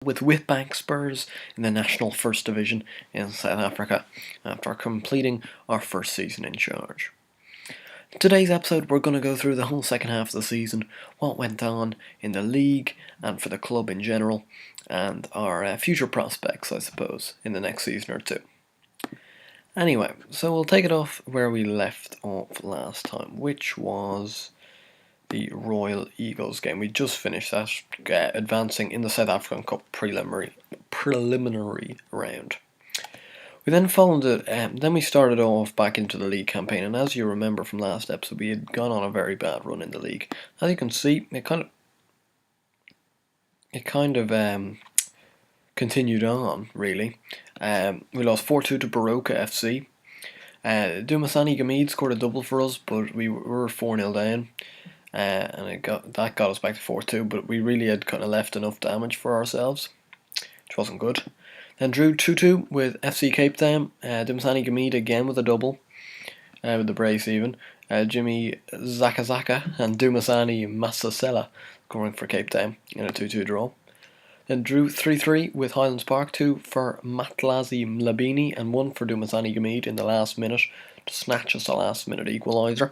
with Witbank Spurs in the National First Division in South Africa after completing our first season in charge. In today's episode, we're going to go through the whole second half of the season, what went on in the league and for the club in general, and our future prospects, I suppose, in the next season or two. Anyway, so we'll take it off where we left off last time, which was the Royal Eagles game. We just finished that, advancing in the South African Cup preliminary round. We then followed it. Then we started off back into the league campaign, and as you remember from last episode, we had gone on a very bad run in the league. As you can see, it kind of continued on really. We lost 4-2 to Baroka FC. Dumasani Gamid scored a double for us, but we were 4-0 down. And that got us back to 4-2, but we really had kind of left enough damage for ourselves, which wasn't good. Then drew 2-2 with FC Cape Town. Dumasani Gamid again with a double, with the brace even. Jimmy Zakazaka and Dumasani Masasela scoring for Cape Town in a 2-2 draw. Then drew 3-3 with Highlands Park, 2 for Matlazi Mlabini and 1 for Dumasani Gamid in the last minute to snatch us a last minute equaliser.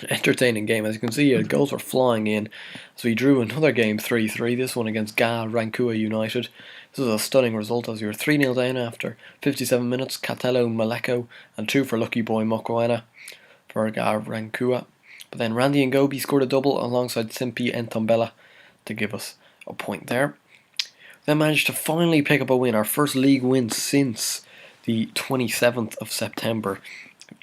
An entertaining game, as you can see, goals were flying in. So we drew another game 3-3, this one against Ga Rankua United. This was a stunning result as we were 3-0 down after 57 minutes. Catelo Maleko and 2 for Lucky Boy Mokoena for Ga Rankua. But then Randy Ngobi scored a double alongside Simpi Ntombela to give us a point there. Then managed to finally pick up a win, our first league win since the 27th of September.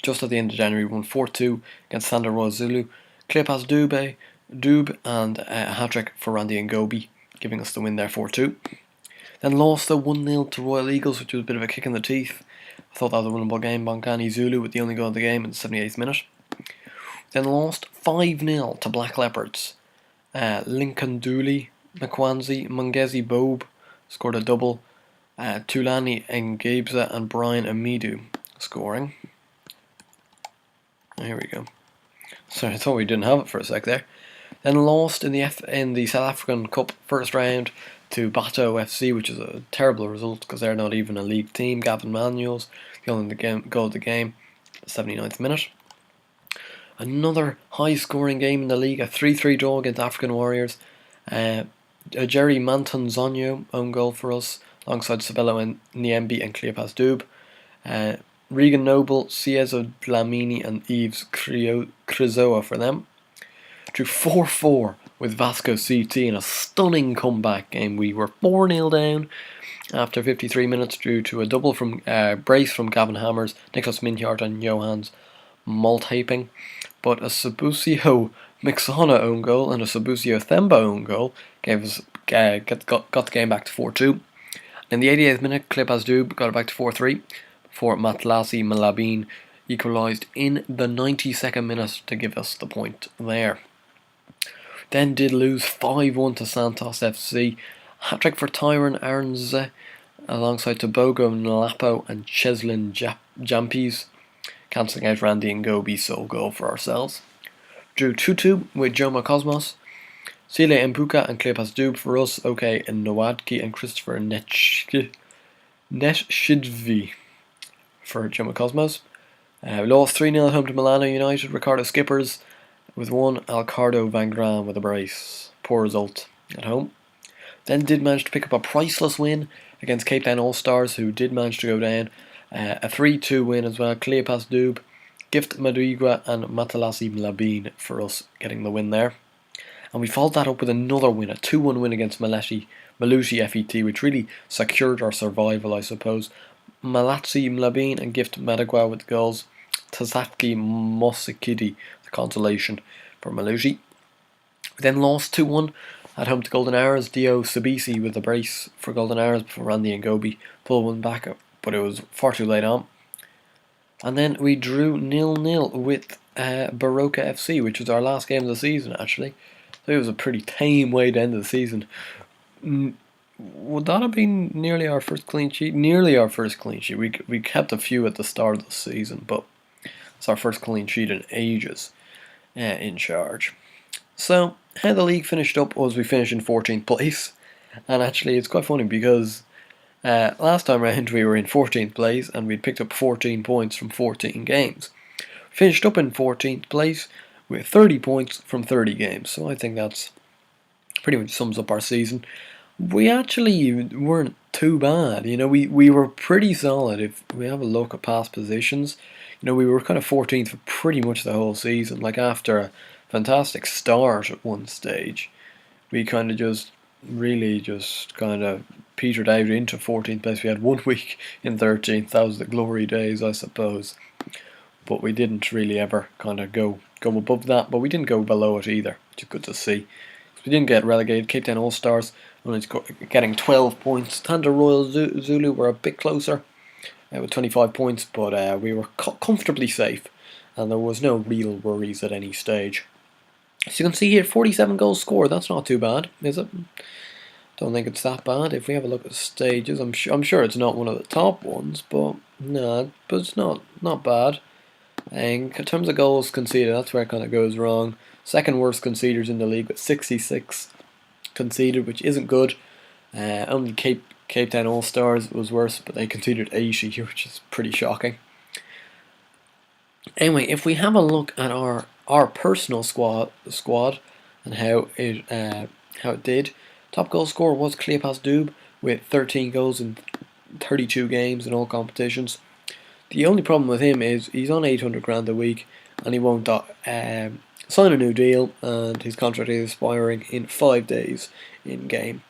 Just at the end of January, we won 4-2 against Sander Royal Zulu. Klepas Dube and a hat-trick for Randy Ngobi, giving us the win there 4-2. Then lost the 1-0 to Royal Eagles, which was a bit of a kick in the teeth. I thought that was a winnable game. Bongani Zulu with the only goal of the game in the 78th minute. Then lost 5-0 to Black Leopards. Lincoln Dooley, Makwanzi, Mungezi Bobe scored a double. Tulani Ngabza and Brian Amidu scoring. Here we go. Sorry, I thought we didn't have it for a sec there. Then lost in the South African Cup first round to Bato FC, which is a terrible result because they're not even a league team. Gavin Manuel's the only goal of the game, 79th minute. Another high-scoring game in the league, a 3-3 draw against African Warriors. A Jerry Mantonzonio own goal for us, alongside Sabelo and Niembi and Cleopas Dube. Regan Noble, Ciezo Dlamini and Yves Crizoa for them. Drew 4-4 with Vasco CT in a stunning comeback game. We were 4-0 down after 53 minutes, due to a double from brace from Gavin Hammers, Nicholas Minhart and Johans Malthaping. But a Sabusio Mixana own goal and a Sabusio Themba own goal gave us got the game back to 4-2. In the 88th minute, Klepas Dube got it back to 4-3. For Matlasi Malabine equalised in the 92nd minute to give us the point there. Then did lose 5-1 to Santos FC. Hat-trick for Tyron Arnze alongside Tobogo Nlapo and Cheslin Jampis, cancelling out Randy Ngobi's sole goal for ourselves. Drew 2-2 with Joma Cosmos. Sile Mpuka and Klepas Dube for us. OK and Nowadki and Christopher Netshidvi for Joma Cosmos. We lost 3-0 at home to Milano United. Ricardo Skippers with 1. Alcardo Van Graan with a brace. Poor result at home. Then did manage to pick up a priceless win against Cape Town All-Stars, who did manage to go down. A 3-2 win as well. Cleopas Dube, Gift Maduigua and Matalasi Mlabine for us getting the win there. And we followed that up with another win, a 2-1 win against Malusi FET, which really secured our survival, I suppose. Malatsi Mlabine and Gift Madagua with goals. Tazatki Mosikidi, the consolation for Malusi. We then lost 2-1 at home to Golden Arrows. Dio Sabisi with the brace for Golden Arrows before Randy Ngobi pulled one back up, but it was far too late on. And then we drew 0-0 with Baroka FC, which was our last game of the season actually. So it was a pretty tame way to end the season. Would that have been nearly our first clean sheet? Nearly our first clean sheet. We kept a few at the start of the season, but it's our first clean sheet in ages in charge. So how the league finished up was we finished in 14th place. And actually, it's quite funny because last time round we were in 14th place and we'd picked up 14 points from 14 games. Finished up in 14th place with 30 points from 30 games. So I think that's pretty much sums up our season. We actually weren't too bad. We were pretty solid. If we have a look at past positions, we were kind of 14th for pretty much the whole season. Like after a fantastic start at one stage, we kind of just really just kind of petered out into 14th place. We had 1 week in 13th. That was the glory days, I suppose. But we didn't really ever kind of go above that. But we didn't go below it either, which is good to see. We didn't get relegated. Cape Town All Stars only getting 12 points. Thunder Royal Zulu were a bit closer with 25 points, but we were comfortably safe, and there was no real worries at any stage. So you can see here, 47 goals scored. That's not too bad, is it? Don't think it's that bad. If we have a look at the stages, I'm sure it's not one of the top ones, but no, but it's not bad. And in terms of goals conceded, that's where it kind of goes wrong. Second worst conceders in the league with 66 conceded, which isn't good. Only Cape Town All Stars was worse, but they conceded 80, which is pretty shocking. Anyway, if we have a look at our personal squad and how it did, top goal scorer was Cleopas Dube with 13 goals in 32 games in all competitions. The only problem with him is he's on 800 grand a week, and he won't sign a new deal, and his contract is expiring in 5 days in game.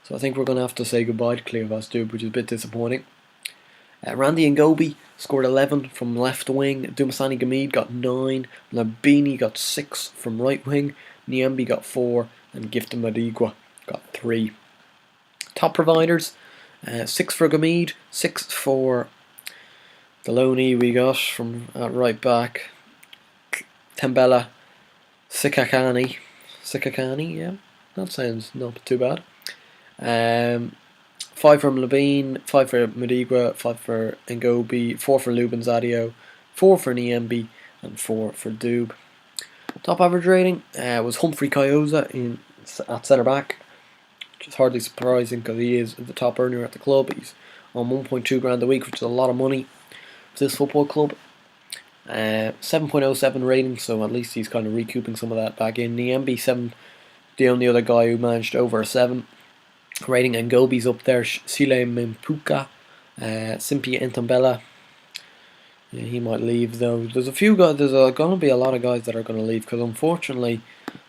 So I think we're going to have to say goodbye to Cleopas Dube, which is a bit disappointing. Randy Ngobi scored 11 from left wing. Dumasani Gamid got 9. Labini got 6 from right wing. Niambi got 4. And Gifta Madigua got 3. Top providers, 6 for Gamid, 6 for the loanee we got from right back, Tembela Sikakani, yeah, that sounds not too bad. 5 from Labine, 5 for Madigua, 5 for Ngobi, 4 for Lubin Zadio, 4 for Niambi, and 4 for Dube. Top average rating was Humphrey Kyoza at centre back, which is hardly surprising because he is the top earner at the club. He's on 1.2 grand a week, which is a lot of money for this football club. 7.07 rating, so at least he's kind of recouping some of that back in. Niambi 7, the only other guy who managed over a 7 rating, and Ngobi's up there. Sile Mimpuka, Simpia Intambella. Yeah, he might leave though. There's a few guys. There's going to be a lot of guys that are going to leave because unfortunately,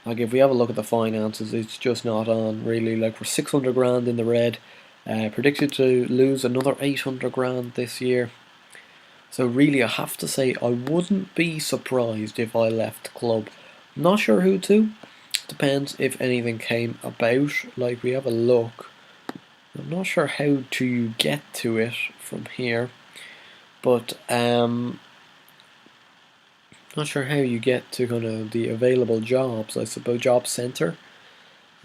like if we have a look at the finances, it's just not on really. Like we're 600 grand in the red. Predicted to lose another 800 grand this year. So really, I have to say I wouldn't be surprised if I left the club. I'm not sure who to. Depends if anything came about. Like we have a look. I'm not sure how to get to it from here, but not sure how you get to kind of the available jobs. I suppose job center.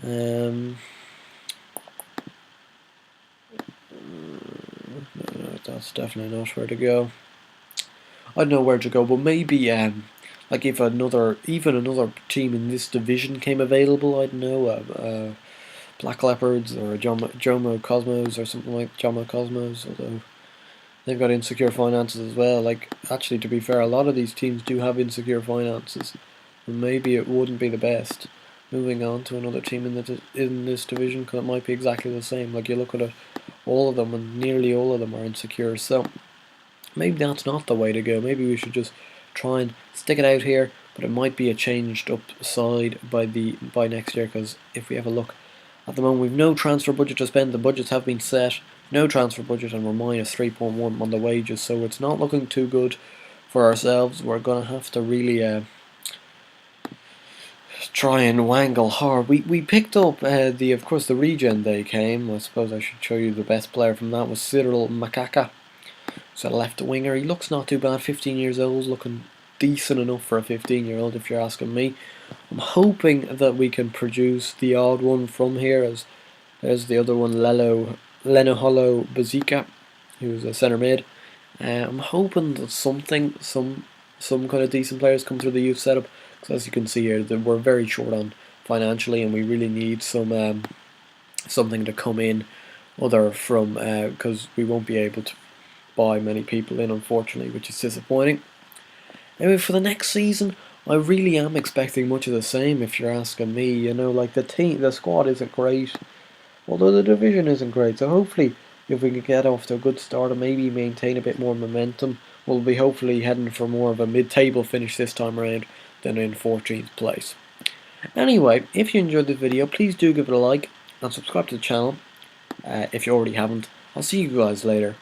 No, that's definitely not where to go. I don't know where to go, but maybe like if another team in this division came available, I don't know, Black Leopards or Jomo Cosmos or something like Jomo Cosmos, although they've got insecure finances as well. Like actually, to be fair, a lot of these teams do have insecure finances, and maybe it wouldn't be the best moving on to another team in this division because it might be exactly the same. Like you look at it, all of them, and nearly all of them are insecure. So maybe that's not the way to go. Maybe we should just try and stick it out here, but it might be a changed up side by next year, because if we have a look at the moment, we've no transfer budget to spend. The budgets have been set, no transfer budget, and we're minus 3.1 on the wages, so it's not looking too good for ourselves. We're going to have to really try and wangle hard. We picked up of course the regen day came. I suppose I should show you the best player from that was Cyril Makaka. So left winger, he looks not too bad, 15 years old, looking decent enough for a 15-year-old if you're asking me. I'm hoping that we can produce the odd one from here, as there's the other one, Lenoholo Bazika, who's a centre mid. I'm hoping that some kind of decent players come through the youth setup, because as you can see here, we're very short on financially, and we really need some something to come in other from, because we won't be able to buy many people in, unfortunately, which is disappointing. Anyway, for the next season, I really am expecting much of the same. If you're asking me, like the squad isn't great, although the division isn't great. So hopefully, if we can get off to a good start and maybe maintain a bit more momentum, we'll be hopefully heading for more of a mid-table finish this time around than in 14th place. Anyway, if you enjoyed the video, please do give it a like and subscribe to the channel if you already haven't. I'll see you guys later.